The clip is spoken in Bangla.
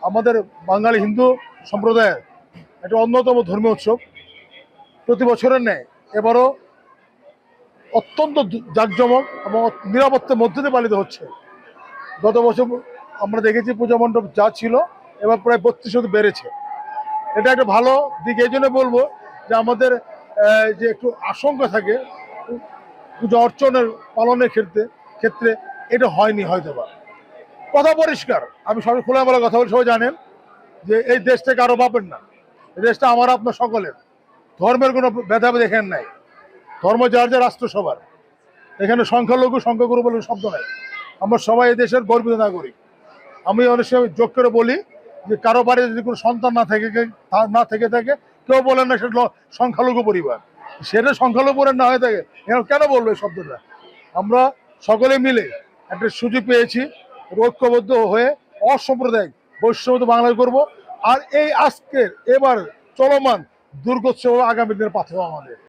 আমাদের বাঙালি হিন্দু সম্প্রদায়ের একটা অন্যতম ধর্মীয় উৎসব। প্রতি বছরের ন্যায় এবারও অত্যন্ত জাঁকজমক এবং নিরাপত্তার মধ্যে দিয়ে পালিত হচ্ছে। গত বছর আমরা দেখেছি পূজা মণ্ডপ যা ছিল এবার প্রায় 32 বেড়েছে। এটা একটা ভালো দিক। এই জন্য বলবো যে আমাদের যে একটু আশঙ্কা থাকে পূজা অর্চনের পালনের ক্ষেত্রে এটা হয়নি হয়তো বা। কথা পরিষ্কার, আমি সবাই খোলামেলা কথা বলি, সবাই জানেন যে এই দেশটা কারো বাপের না, এই দেশটা আমার আপনার সকলের। ধর্মের কোনো ভেদাভেদ এখানে নাই, ধর্ম যার যার, রাষ্ট্র সবার। এখানে সংখ্যালঘু সংখ্যাগুরু বলে শব্দ নাই, আমরা সবাই এই দেশের গর্বিত নাগরিক। আমি অনেক সময় যোগ করে বলি যে কারো বাড়ি যদি কোনো সন্তান না থেকে থাকে, কেউ বলেন না সেটা সংখ্যালঘু পরিবার। সেটা সংখ্যালঘু পরিবার না হয়ে থাকে কেন বলবো এই শব্দটা? আমরা সকলে মিলে একটা সুযোগ পেয়েছি ঐক্যবদ্ধ হয়ে অসাম্প্রদায়িক বৈশ্যমত বাংলাদেশ করব। আর এই আজকের এবার চলমান দুর্গোৎসব আগামী দিনের পাথেও আমাদের।